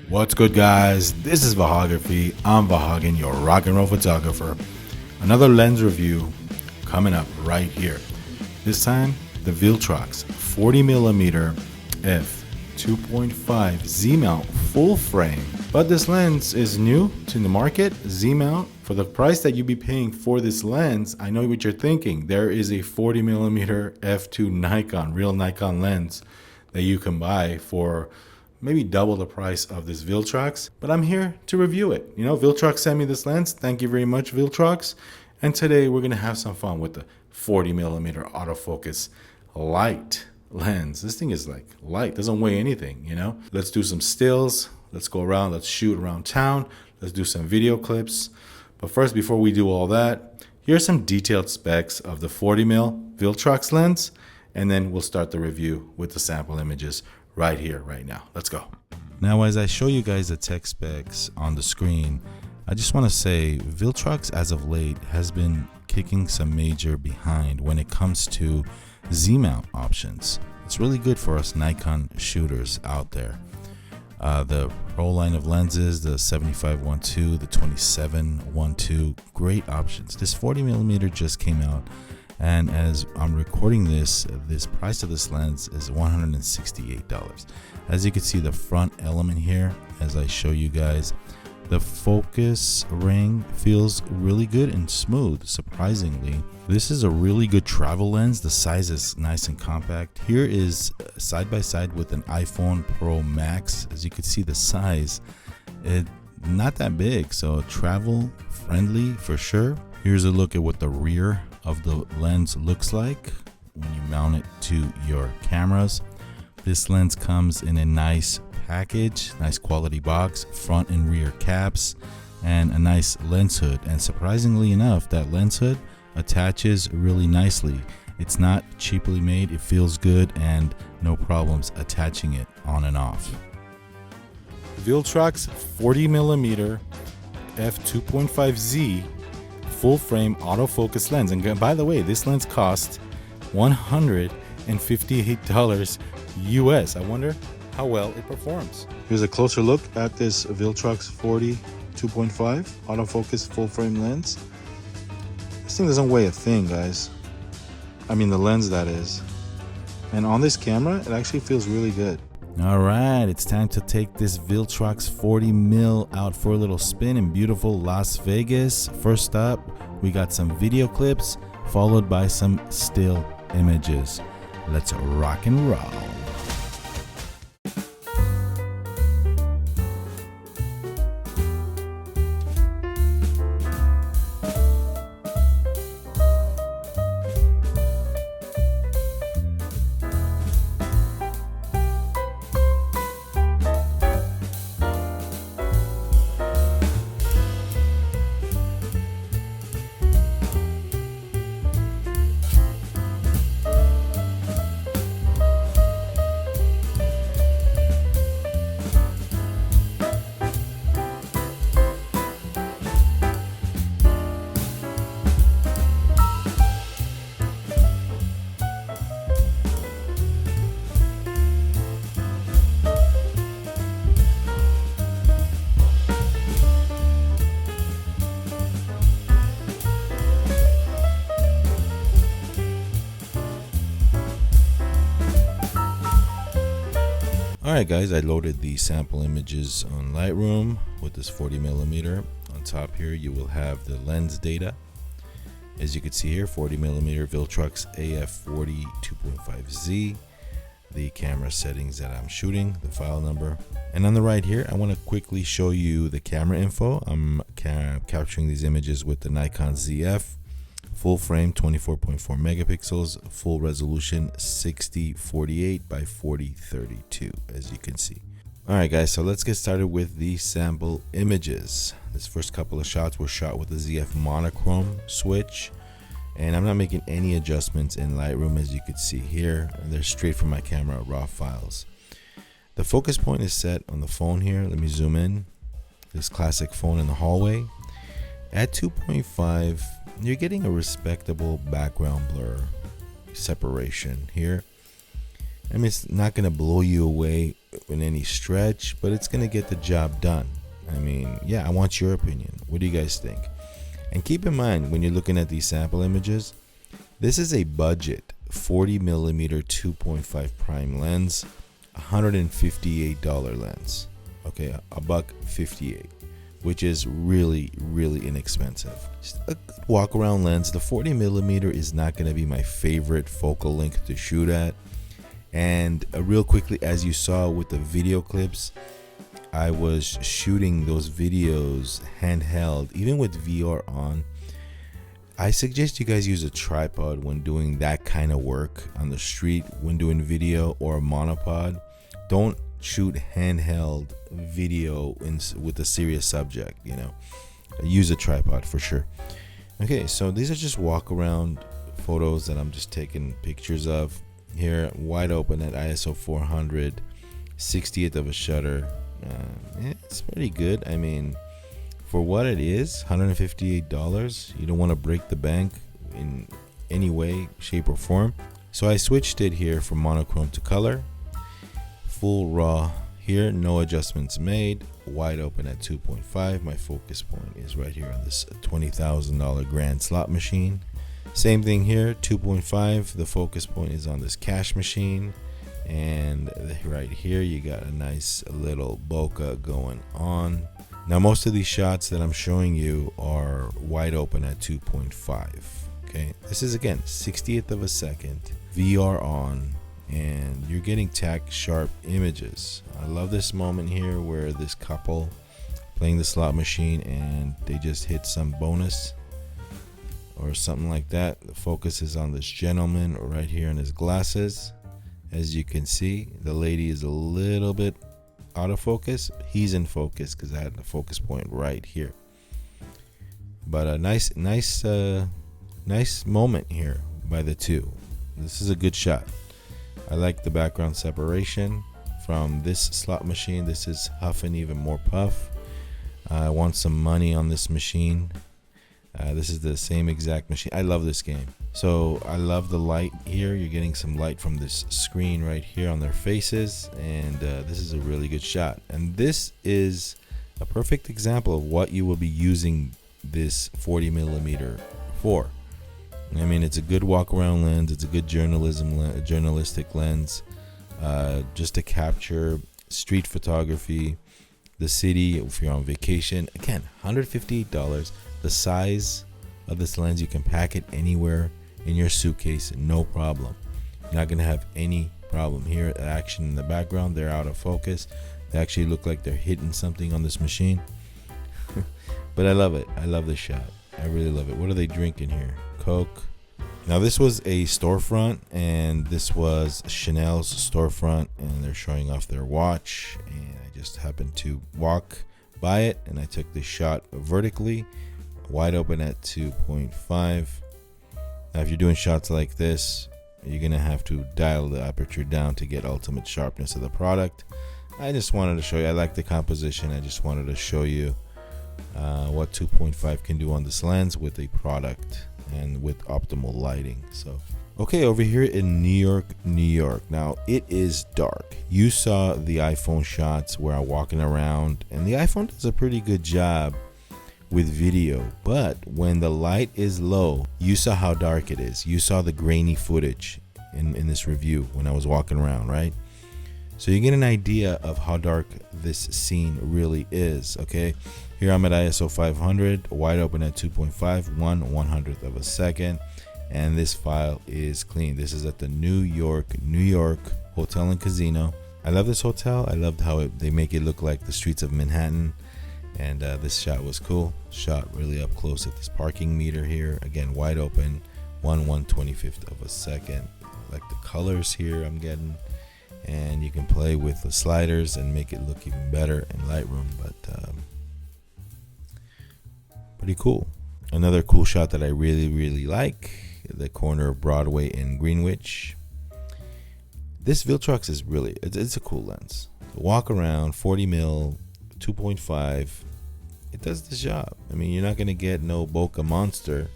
What's good, guys? This is Vahography. I'm Vahagan, your rock and roll photographer. Another lens review coming up right here. This time, the Viltrox 40mm f 2.5 Z mount full frame. But this lens is new to the market, Z mount. For the price that you'd be paying for this lens, I know what you're thinking. There is a 40mm f2 Nikon, real Nikon lens that you can buy for maybe double the price of this Viltrox, but I'm here to review it. You know, Viltrox sent me this lens. Thank you very much, Viltrox. And today we're gonna have some fun with the 40mm autofocus light lens. This thing is like light, doesn't weigh anything, you know? Let's do some stills. Let's go around, let's shoot around town. Let's do some video clips. But first, before we do all that, here are some detailed specs of the 40mm Viltrox lens, and then we'll start the review with the sample images right here, right now. Let's go. Now, as I show you guys the tech specs on the screen, I just want to say Viltrox as of late has been kicking some major behind when it comes to Z-mount options. It's really good for us Nikon shooters out there. The Pro line of lenses, the 75-1.2, the 27-1.2, great options. This 40mm just came out, and as I'm recording this price of this lens is $168. As you can see, the front element here, as I show you guys, the focus ring feels really good and smooth, surprisingly. This is a really good travel lens. The size is nice and compact. Here is side by side with an iPhone Pro Max. As you can see, the size, not that big, so travel friendly for sure. Here's a look at what the rear of the lens looks like when you mount it to your cameras. This lens comes in a nice package, nice quality box, front and rear caps, and a nice lens hood. And surprisingly enough, that lens hood attaches really nicely. It's not cheaply made, it feels good, and no problems attaching it on and off. Viltrox 40mm f2.5Z full frame autofocus lens. And by the way, this lens cost $158 US. I wonder how well it performs. Here's a closer look at this Viltrox 40 2.5 autofocus full frame lens. This thing doesn't weigh a thing, guys. I mean, the lens, that is. And on this camera, it actually feels really good. All right, it's time to take this Viltrox 40mm out for a little spin in beautiful Las Vegas. First up, we got some video clips, followed by some still images. Let's rock and roll. Alright guys, I loaded the sample images on Lightroom with this 40mm. On top here you will have the lens data. As you can see here, 40mm Viltrox AF40 2.5Z, the camera settings that I'm shooting, the file number. And on the right here, I want to quickly show you the camera info. I'm capturing these images with the Nikon Zf Full Frame 24.4 megapixels, full resolution 6048 by 4032, as you can see. Alright guys, so let's get started with the sample images. This first couple of shots were shot with the ZF monochrome switch, and I'm not making any adjustments in Lightroom, as you can see here. They're straight from my camera raw files. The focus point is set on the phone here. Let me zoom in. This classic phone in the hallway. At 2.5, you're getting a respectable background blur separation here. I mean, it's not going to blow you away in any stretch, but it's going to get the job done. I mean, yeah, I want your opinion. What do you guys think? And keep in mind, when you're looking at these sample images, this is a budget 40mm 2.5 prime lens, $158 lens. Okay, $158, which is really, really inexpensive. Just a good walk around lens. The 40mm is not going to be my favorite focal length to shoot at. And real quickly, as you saw with the video clips, I was shooting those videos handheld, even with VR on. I suggest you guys use a tripod when doing that kind of work on the street, when doing video, or a monopod. Don't shoot handheld video with a serious subject, you know. Use a tripod for sure. Okay, so these are just walk around photos that I'm just taking pictures of here, wide open at ISO 400, 60th of a shutter. It's pretty good. I mean, for what it is, $158, you don't want to break the bank in any way, shape, or form. So I switched it here from monochrome to color, full raw here, no adjustments made, wide open at 2.5. My focus point is right here on this $20,000 grand slot machine. Same thing here, 2.5. The focus point is on this cash machine. And right here you got a nice little bokeh going on. Now most of these shots that I'm showing you are wide open at 2.5. Okay, this is again 60th of a second, VR on, and you're getting tack sharp images. I love this moment here where this couple playing the slot machine and they just hit some bonus or something like that. The focus is on this gentleman right here in his glasses. As you can see, the lady is a little bit out of focus. He's in focus because I had the focus point right here. But a nice moment here by the two. This is a good shot. I like the background separation from this slot machine. This is huffing even more puff. I want some money on this machine. This is the same exact machine. I love this game. So I love the light here. You're getting some light from this screen right here on their faces, and this is a really good shot. And this is a perfect example of what you will be using this 40mm for. I mean, it's a good walk around lens. It's a good journalistic lens, just to capture street photography, the city if you're on vacation. Again, $158. The size of this lens, you can pack it anywhere in your suitcase, no problem. You're not gonna have any problem here. Action in the background, they're out of focus. They actually look like they're hitting something on this machine. But I love it. I love this shot. I really love it. What are they drinking here? Coke. Now this was a storefront, and this was Chanel's storefront, and they're showing off their watch, and I just happened to walk by it and I took this shot vertically, wide open at 2.5. Now if you're doing shots like this, you're gonna have to dial the aperture down to get ultimate sharpness of the product. I just wanted to show you, I like the composition. I just wanted to show you what 2.5 can do on this lens with a product and with optimal lighting. So okay, over here in New York, now it is dark. You saw the iPhone shots where I'm walking around, and the iPhone does a pretty good job with video, but when the light is low, you saw how dark it is. You saw the grainy footage in this review when I was walking around, right? So you get an idea of how dark this scene really is. Okay, here I'm at ISO 500, wide open at 2.5, 1/100th of a second, and this file is clean. This is at the New York Hotel and Casino. I love this hotel. I loved how they make it look like the streets of Manhattan. And this shot was cool. Shot really up close at this parking meter here. Again, wide open, 1/125th of a second. Like the colors here I'm getting. And you can play with the sliders and make it look even better in Lightroom. But pretty cool. Another cool shot that I really like, the corner of Broadway in Greenwich. This Viltrox is really, it's a cool lens. Walk around, 40mm, 2.5, it does the job. I mean, you're not gonna get no bokeh monster,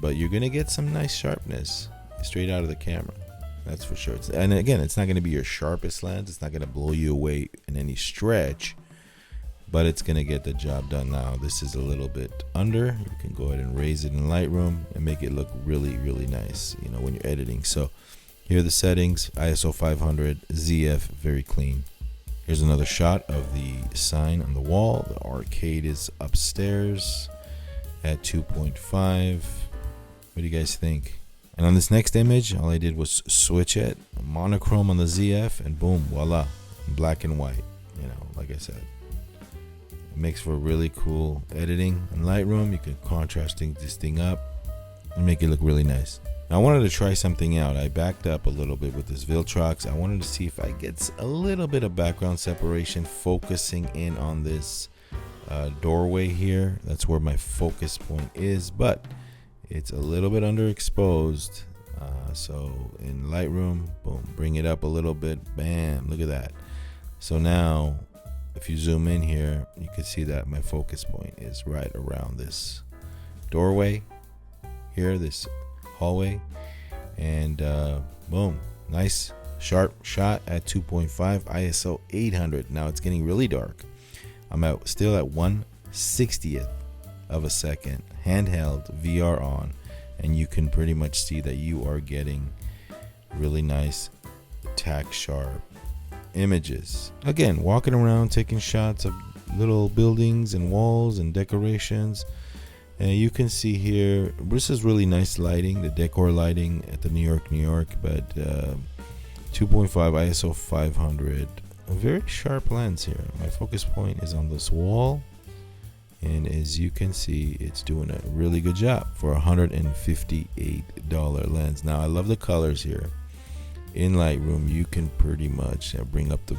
but you're gonna get some nice sharpness straight out of the camera. That's for sure. And again, it's not going to be your sharpest lens. It's not going to blow you away in any stretch, but it's going to get the job done. Now, this is a little bit under. You can go ahead and raise it in Lightroom and make it look really, really nice, you know, when you're editing. So here are the settings. ISO 500, ZF, very clean. Here's another shot of the sign on the wall. The arcade is upstairs at 2.5. What do you guys think? And on this next image, all I did was switch it, monochrome on the ZF, and boom, voila, black and white. You know, like I said, it makes for really cool editing in Lightroom. You can contrast this thing up and make it look really nice. Now, I wanted to try something out. I backed up a little bit with this Viltrox. I wanted to see if I get a little bit of background separation, focusing in on this doorway here. That's where my focus point is, but it's a little bit underexposed. So in Lightroom, boom, bring it up a little bit. Bam, look at that. So now, if you zoom in here, you can see that my focus point is right around this doorway here, this hallway, and boom, nice sharp shot at 2.5, ISO 800. Now it's getting really dark. I'm still at 1/60th of a second, handheld, VR on, and you can pretty much see that you are getting really nice tack sharp images. Again, walking around taking shots of little buildings and walls and decorations. And you can see here, this is really nice lighting, the decor lighting at the New York, but 2.5 ISO 500, a very sharp lens here. My focus point is on this wall, and as you can see, it's doing a really good job for a $158 lens. Now, I love the colors here. In Lightroom, you can pretty much bring up the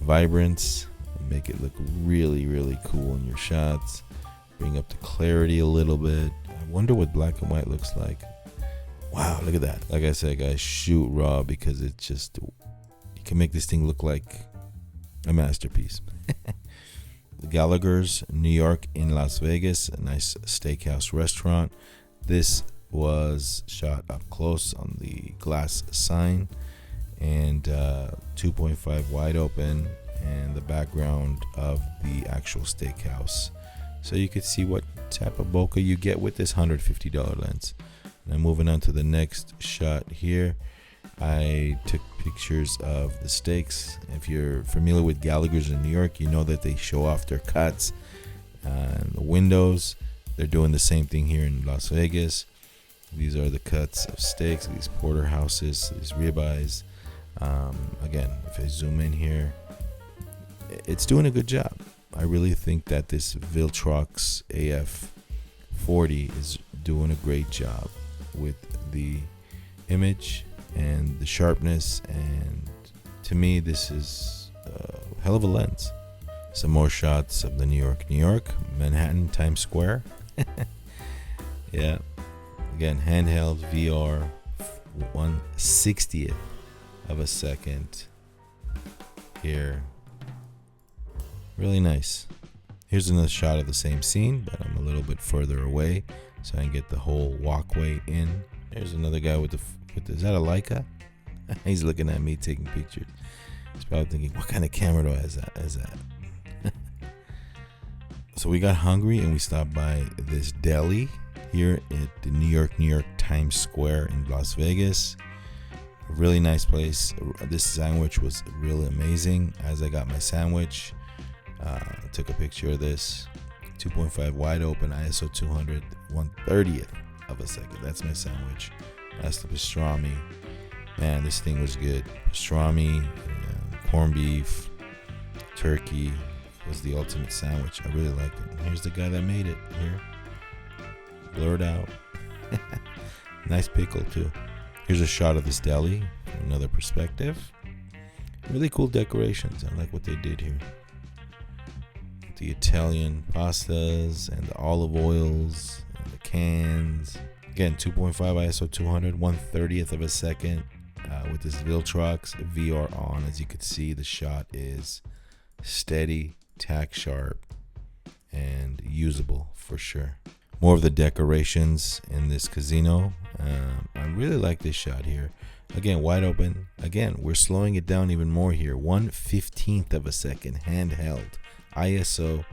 vibrance and make it look really, really cool in your shots. Bring up the clarity a little bit. I wonder what black and white looks like. Wow, look at that. Like I said, guys, shoot raw, because it's just, you can make this thing look like a masterpiece. The Gallagher's, New York in Las Vegas, a nice steakhouse restaurant. This was shot up close on the glass sign, and 2.5 wide open, and the background of the actual steakhouse. So you could see what type of bokeh you get with this $150 lens. Now moving on to the next shot here, I took pictures of the steaks. If you're familiar with Gallagher's in New York, you know that they show off their cuts and the windows. They're doing the same thing here in Las Vegas. These are the cuts of steaks, these porterhouses, these ribeyes. Again, if I zoom in here, it's doing a good job. I really think that this Viltrox AF40 is doing a great job with the image and the sharpness, and to me this is a hell of a lens. Some more shots of the New York, Manhattan, Times Square. Yeah, again, handheld VR, 1/60th of a second here. Really nice. Here's another shot of the same scene, but I'm a little bit further away so I can get the whole walkway in. There's another guy with is that a Leica? He's looking at me taking pictures. He's probably thinking, what kind of camera do I have that? So we got hungry and we stopped by this deli here at the New York Times Square in Las Vegas. A really nice place. This sandwich was really amazing. As I got my sandwich, took a picture of this. 2.5 wide open, ISO 200, 1/30th of a second. That's my sandwich. That's the pastrami. Man, this thing was good. Pastrami, corned beef, turkey. It was the ultimate sandwich. I really liked it. And here's the guy that made it here. Blurred out. Nice pickle too. Here's a shot of this deli from another perspective. Really cool decorations. I like what they did here. The Italian pastas and the olive oils and the cans. Again, 2.5 ISO 200, 1/30th of a second with this Viltrox VR on. As you can see, the shot is steady, tack sharp, and usable for sure. more of the decorations in this casino. I really like this shot here. Again, wide open. Again, we're slowing it down even more here. 1/15 of a second, handheld. ISO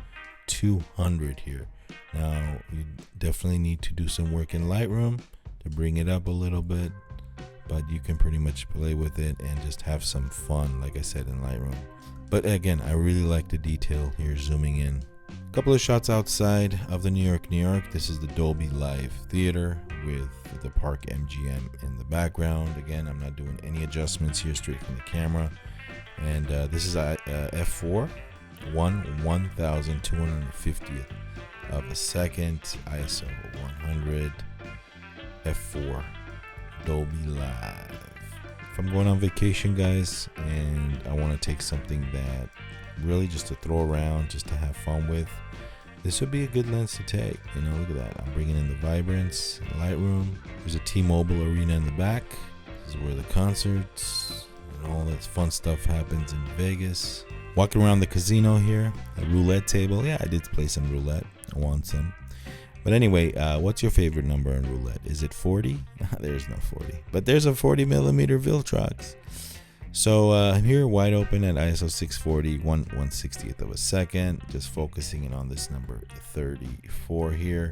200 here. Now, you definitely need to do some work in Lightroom to bring it up a little bit, but you can pretty much play with it and just have some fun, like I said, in Lightroom. But again, I really like the detail here, zooming in. A couple of shots outside of the New York. This is the Dolby Live Theater with the Park MGM in the background. Again, I'm not doing any adjustments here, straight from the camera. And this is f4, 1/1250th of a second, ISO 100, f4, Dolby Live. If I'm going on vacation, guys, and I want to take something that really just to throw around, just to have fun with, this would be a good lens to take. You know, look at that. I'm bringing in the vibrance, Lightroom. There's a T-Mobile arena in the back. This is where the concerts and all that fun stuff happens in Vegas. Walking around the casino here, a roulette table. Yeah, I did play some roulette. I won some. But anyway, what's your favorite number on roulette? Is it 40? There's no 40. But there's a 40mm Viltrox. So I'm here wide open at ISO 640, 1/160th of a second. Just focusing in on this number 34 here.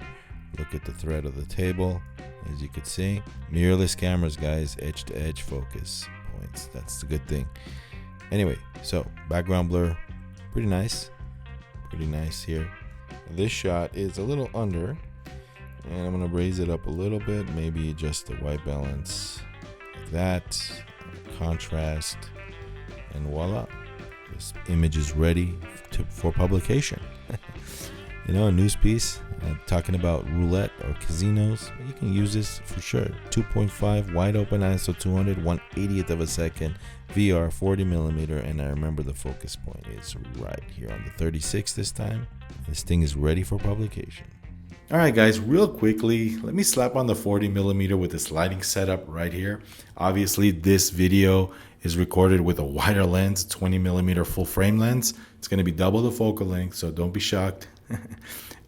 Look at the thread of the table. As you can see, mirrorless cameras, guys, edge to edge focus points. That's the good thing. Anyway, so background blur, pretty nice here. This shot is a little under, and I'm gonna raise it up a little bit, maybe adjust the white balance like that, contrast, and voila, this image is ready for publication. You know, a news piece talking about roulette or casinos. You can use this for sure. 2.5 wide open, ISO 200, 1/80th of a second, VR 40mm, and I remember the focus point is right here on the 36 this time. This thing is ready for publication. All right, guys, real quickly, let me slap on the 40mm with this lighting setup right here. Obviously, this video is recorded with a wider lens, 20mm full frame lens. It's going to be double the focal length, so don't be shocked.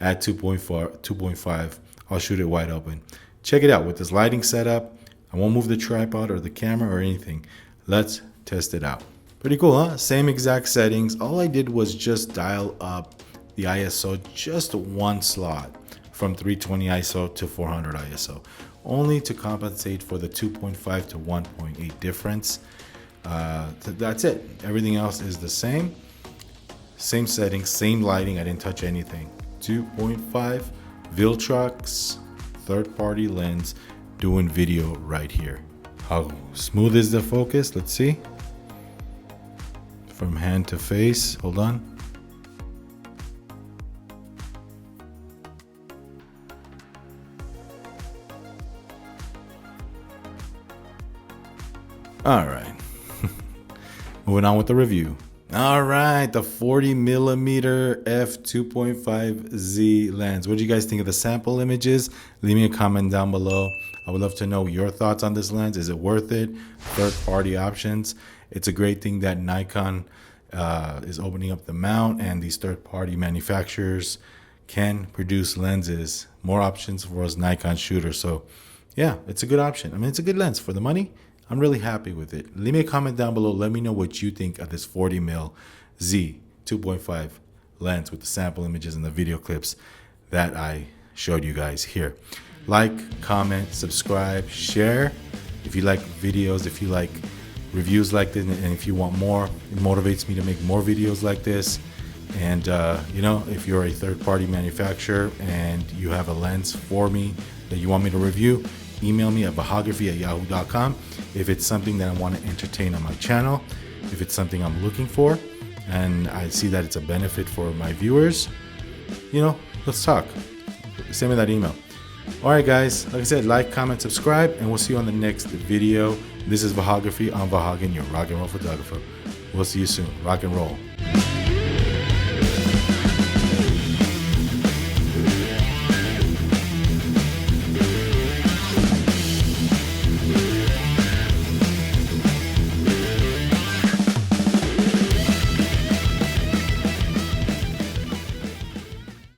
At 2.5, I'll shoot it wide open. Check it out with this lighting setup. I won't move the tripod or the camera or anything. Let's test it out. Pretty cool, huh? Same exact settings. All I did was just dial up the ISO just one slot from 320 ISO to 400 ISO, only to compensate for the 2.5 to 1.8 difference. That's it. Everything else is the same. Same settings, same lighting. I didn't touch anything. 2.5 Viltrox third-party lens doing video right here. How smooth is the focus? Let's see. From hand to face. Hold on. All right. Moving on with the review. All right, the 40mm f2.5Z lens. What do you guys think of the sample images? Leave me a comment down below. I would love to know your thoughts on this lens. Is it worth it? Third-party options. It's a great thing that Nikon is opening up the mount, and these third-party manufacturers can produce lenses. More options for us Nikon shooters. So yeah, it's a good option. I mean, it's a good lens for the money. I'm really happy with it. Leave me a comment down below. Let me know what you think of this 40mm Z 2.5 lens with the sample images and the video clips that I showed you guys here. Like, comment, subscribe, share. If you like videos, if you like reviews like this, and if you want more, it motivates me to make more videos like this. And you know, if you're a third-party manufacturer and you have a lens for me that you want me to review, email me at bahography@yahoo.com. If it's something that I want to entertain on my channel, if it's something I'm looking for, and I see that it's a benefit for my viewers, you know, let's talk. Send me that email. All right, guys, like I said, like, comment, subscribe, and we'll see you on the next video. This is Vahography. I'm Vahagan, your rock and roll photographer. We'll see you soon. Rock and roll.